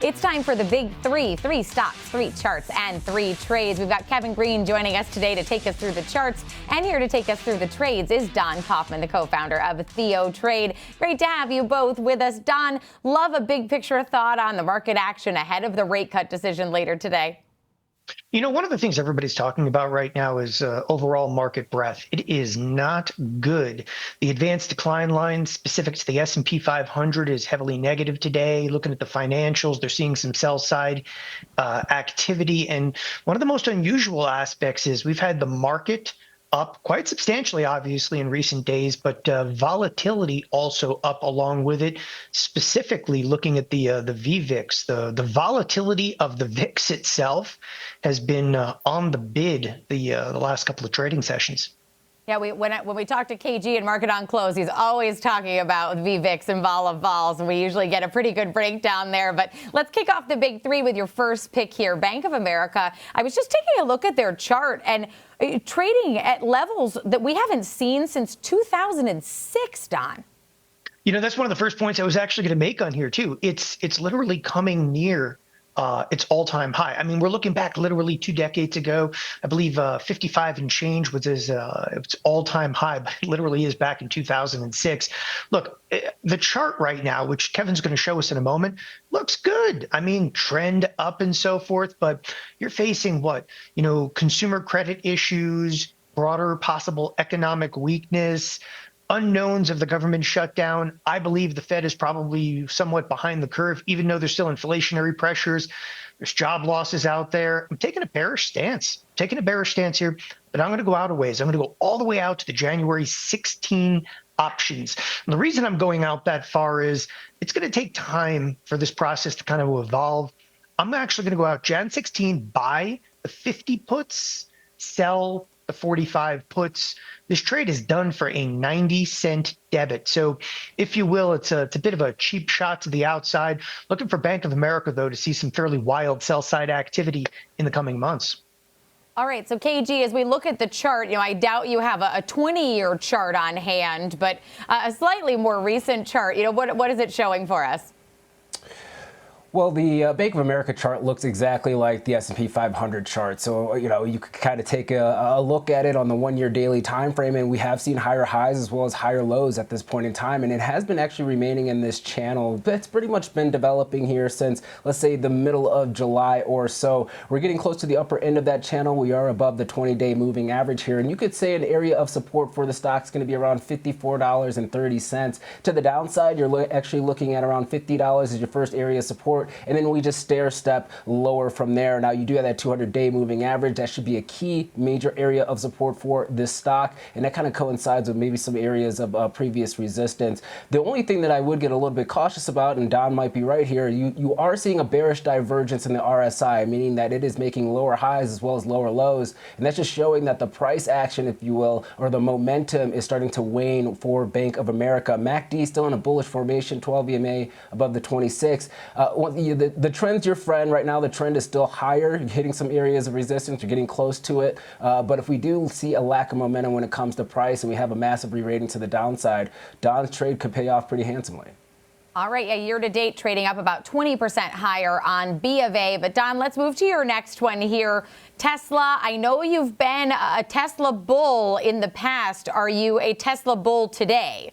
It's time for the big three stocks, three charts, and three trades. We've got Kevin Green joining us today to take us through the charts, and here to take us through the trades is Don Kaufman, the co-founder of Theo Trade. Great to have you both with us. Don, love a big picture thought on the market action ahead of the rate cut decision later today. You know, one of the things everybody's talking about right now is overall market breadth. It is not good. The advanced decline line specific to the S&P 500 is heavily negative today. Looking at the financials, they're seeing some sell side activity. And one of the most unusual aspects is we've had the market up quite substantially, obviously, in recent days, but volatility also up along with it. Specifically, looking at the VVIX, the volatility of the VIX itself has been on the bid the last couple of trading sessions. Yeah, when we talk to KG and Market on Close, he's always talking about VVIX and vols, and we usually get a pretty good breakdown there. But let's kick off the big three with your first pick here. Bank of America. I was just taking a look at their chart and trading at levels that we haven't seen since 2006, Don. You know, that's one of the first points I was actually going to make on here, too. It's literally coming near its all-time high. I mean, we're looking back literally 2 decades ago. I believe 55 and change was its all-time high, but it literally is back in 2006. Look, the chart right now, which Kevin's going to show us in a moment, looks good. I mean, trend up and so forth, but you're facing what? You know, consumer credit issues, broader possible economic weakness, unknowns of the government shutdown. I believe the Fed is probably somewhat behind the curve, even though there's still inflationary pressures. There's job losses out there. I'm taking a bearish stance. Here, but I'm going to go out a ways. I'm going to go all the way out to the January 16 options. And the reason I'm going out that far is it's going to take time for this process to kind of evolve. I'm actually going to go out Jan 16, buy the 50 puts, sell the 45 puts. This trade is done for a 90-cent debit. So if you will, it's a bit of a cheap shot to the outside. Looking for Bank of America, though, to see some fairly wild sell-side activity in the coming months. All right, so KG, as we look at the chart, you know, I doubt you have a 20-year chart on hand, but a slightly more recent chart. You know, what is it showing for us? Well, the Bank of America chart looks exactly like the S&P 500 chart. So, you know, you could kind of take a look at it on the 1-year daily time frame, and we have seen higher highs as well as higher lows at this point in time. And it has been actually remaining in this channel that's pretty much been developing here since, let's say, the middle of July or so. We're getting close to the upper end of that channel. We are above the 20-day moving average here. And you could say an area of support for the stock is going to be around $54.30. To the downside, you're actually looking at around $50 as your first area of support. And then we just stair step lower from there. Now, you do have that 200-day moving average. That should be a key major area of support for this stock. And that kind of coincides with maybe some areas of previous resistance. The only thing that I would get a little bit cautious about, and Don might be right here, you are seeing a bearish divergence in the RSI, meaning that it is making lower highs as well as lower lows. And that's just showing that the price action, if you will, or the momentum is starting to wane for Bank of America. MACD still in a bullish formation, 12 EMA above the 26. The trend's your friend right now. The trend is still higher. You're hitting some areas of resistance. You're getting close to it. But if we do see a lack of momentum when it comes to price and we have a massive re-rating to the downside, Don's trade could pay off pretty handsomely. All right, year to date trading up about 20% higher on B of A. But Don, let's move to your next one here. Tesla, I know you've been a Tesla bull in the past. Are you a Tesla bull today?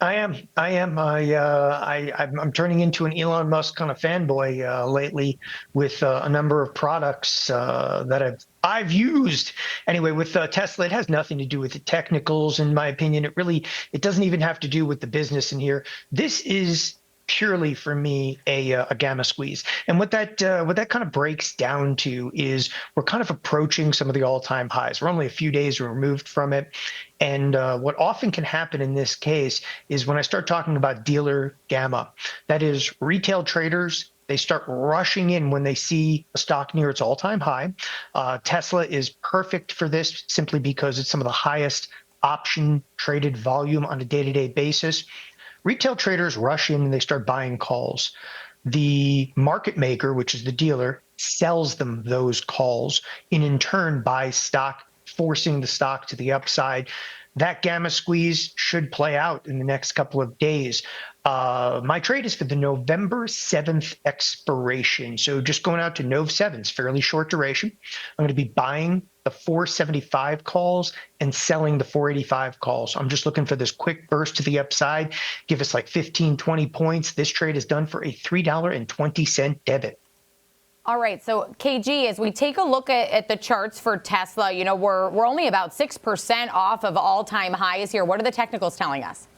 I am. I'm turning into an Elon Musk kind of fanboy lately with a number of products that I've used. Anyway, with Tesla, it has nothing to do with the technicals, in my opinion. It doesn't even have to do with the business in here. This is purely for me a gamma squeeze. And what that kind of breaks down to is we're kind of approaching some of the all-time highs. We're only a few days removed from it. And what often can happen in this case is when I start talking about dealer gamma, that is retail traders, they start rushing in when they see a stock near its all-time high. Tesla is perfect for this simply because it's some of the highest option traded volume on a day-to-day basis. Retail traders rush in and they start buying calls. The market maker, which is the dealer, sells them those calls and in turn buys stock, forcing the stock to the upside. that gamma squeeze should play out in the next couple of days. My trade is for the November 7th expiration. So just going out to Nov 7th, fairly short duration. I'm going to be buying the 475 calls and selling the 485 calls. I'm just looking for this quick burst to the upside, give us like 15, 20 points. This trade is done for a $3.20 debit. All right, so KG, as we take a look at the charts for Tesla, you know, we're only about 6% off of all-time highs here. What are the technicals telling us?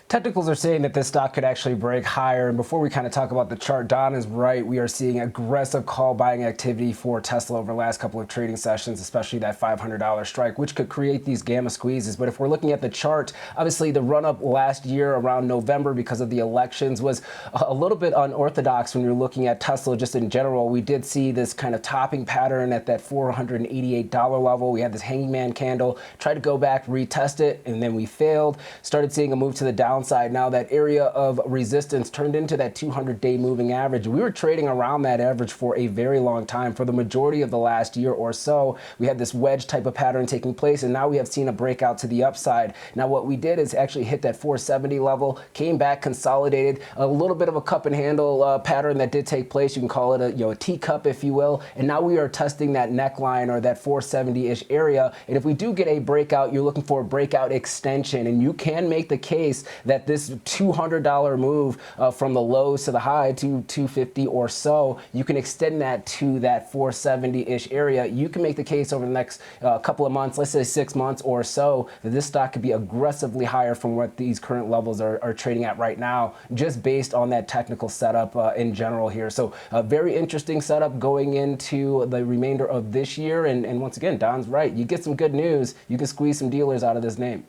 Technicals are saying that this stock could actually break higher. And before we kind of talk about the chart, Don is right. We are seeing aggressive call buying activity for Tesla over the last couple of trading sessions, especially that $500 strike, which could create these gamma squeezes. But if we're looking at the chart, obviously the run up last year around November because of the elections was a little bit unorthodox when you're looking at Tesla just in general. We did see this kind of topping pattern at that $488 level. We had this hanging man candle, tried to go back, retest it, and then we failed. Started seeing a move to the downside. Now that area of resistance turned into that 200-day moving average. We were trading around that average for a very long time. For the majority of the last year or so, we had this wedge type of pattern taking place, and now we have seen a breakout to the upside. Now what we did is actually hit that 470 level, came back, consolidated, a little bit of a cup and handle pattern that did take place. You can call it a teacup, if you will. And now we are testing that neckline or that 470-ish area. And if we do get a breakout, you're looking for a breakout extension, and you can make the case that this $200 move from the lows to the high to 250 or so, you can extend that to that 470-ish area. You can make the case over the next couple of months, let's say 6 months or so, that this stock could be aggressively higher from what these current levels are trading at right now, just based on that technical setup in general here. So a very interesting setup going into the remainder of this year. And once again, Don's right. You get some good news, you can squeeze some dealers out of this name.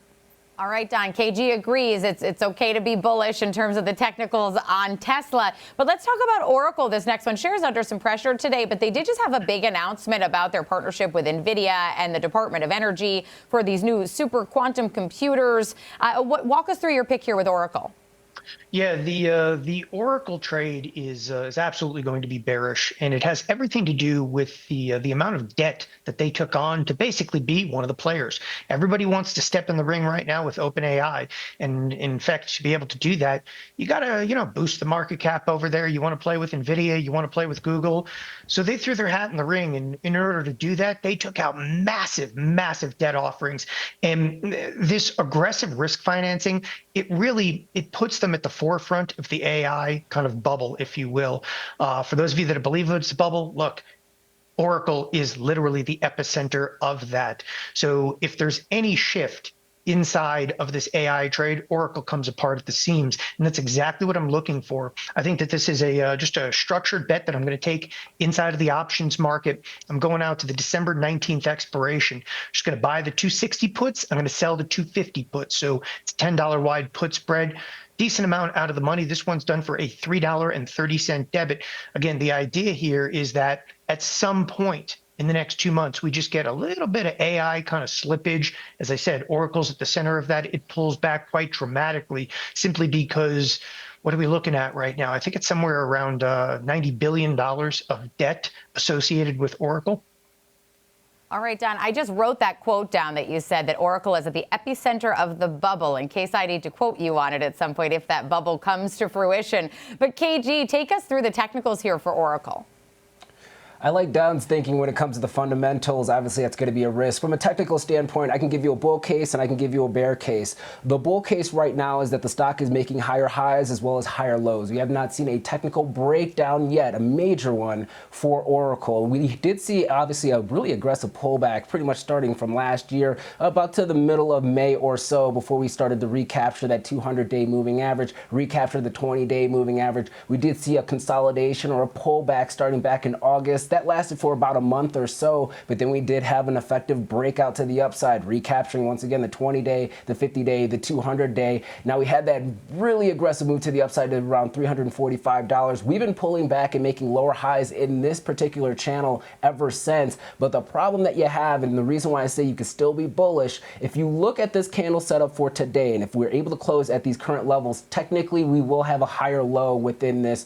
All right, Don, KG agrees it's okay to be bullish in terms of the technicals on Tesla. But let's talk about Oracle, this next one. Shares under some pressure today, but they did just have a big announcement about their partnership with NVIDIA and the Department of Energy for these new super quantum computers. Walk us through your pick here with Oracle. Yeah, the Oracle trade is absolutely going to be bearish, and it has everything to do with the amount of debt that they took on to basically be one of the players. Everybody wants to step in the ring right now with OpenAI, and in fact, to be able to do that, you got to boost the market cap over there. You want to play with NVIDIA, you want to play with Google, so they threw their hat in the ring, and in order to do that, they took out massive debt offerings, and this aggressive risk financing, it puts them at the forefront of the AI kind of bubble, if you will. For those of you that believe it's a bubble, look, Oracle is literally the epicenter of that. So if there's any shift inside of this AI trade, Oracle comes apart at the seams, and that's exactly what I'm looking for. I think that this is just a structured bet that I'm going to take inside of the options market. I'm going out to the December 19th expiration. Just going to buy the 260 puts. I'm going to sell the 250 puts. So it's $10 wide put spread. Decent amount out of the money. This one's done for a $3.30 debit. Again, the idea here is that at some point in the next 2 months, we just get a little bit of AI kind of slippage. As I said, Oracle's at the center of that. It pulls back quite dramatically simply because what are we looking at right now? I think it's somewhere around $90 billion of debt associated with Oracle. All right, Don, I just wrote that quote down that you said that Oracle is at the epicenter of the bubble, in case I need to quote you on it at some point if that bubble comes to fruition. But KG, take us through the technicals here for Oracle. I like Don's thinking when it comes to the fundamentals. Obviously, that's going to be a risk. From a technical standpoint, I can give you a bull case and I can give you a bear case. The bull case right now is that the stock is making higher highs as well as higher lows. We have not seen a technical breakdown yet, a major one for Oracle. We did see, obviously, a really aggressive pullback pretty much starting from last year, about to the middle of May or so, before we started to recapture that 200-day moving average, recapture the 20-day moving average. We did see a consolidation or a pullback starting back in August. That lasted for about a month or so, but then we did have an effective breakout to the upside, recapturing once again the 20-day, the 50-day, the 200-day. Now we had that really aggressive move to the upside to around $345. We've been pulling back and making lower highs in this particular channel ever since. But the problem that you have, and the reason why I say you can still be bullish, if you look at this candle setup for today, and if we're able to close at these current levels, technically we will have a higher low within this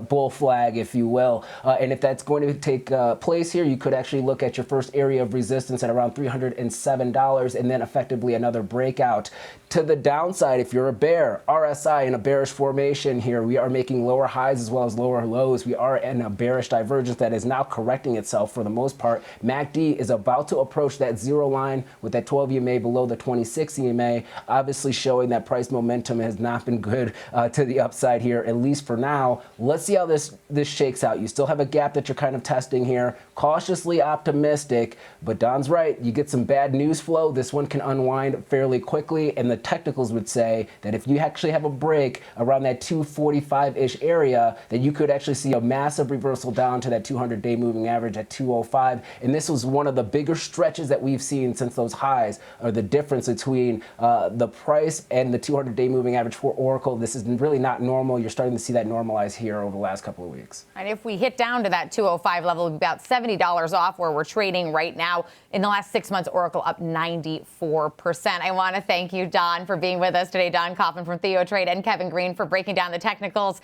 bull flag, if you will. And if that's going to take place here, you could actually look at your first area of resistance at around $307 and then effectively another breakout. To the downside, if you're a bear, RSI in a bearish formation here, we are making lower highs as well as lower lows. We are in a bearish divergence that is now correcting itself for the most part. MACD is about to approach that zero line with that 12 EMA below the 26 EMA, obviously showing that price momentum has not been good to the upside here, at least for now. Let's see how this shakes out. You still have a gap that you're kind of testing here. Cautiously optimistic, but Don's right. You get some bad news flow. This one can unwind fairly quickly, and the technicals would say that if you actually have a break around that 245-ish area, that you could actually see a massive reversal down to that 200-day moving average at 205. And this was one of the bigger stretches that we've seen since those highs, or the difference between the price and the 200-day moving average for Oracle. This is really not normal. You're starting to see that normalize here over the last couple of weeks. And if we hit down to that 205 level, about $70 off where we're trading right now. In the last 6 months, Oracle up 94%. I want to thank you, Don, for being with us today. Don Kaufman from Theo Trade and Kevin Green for breaking down the technicals.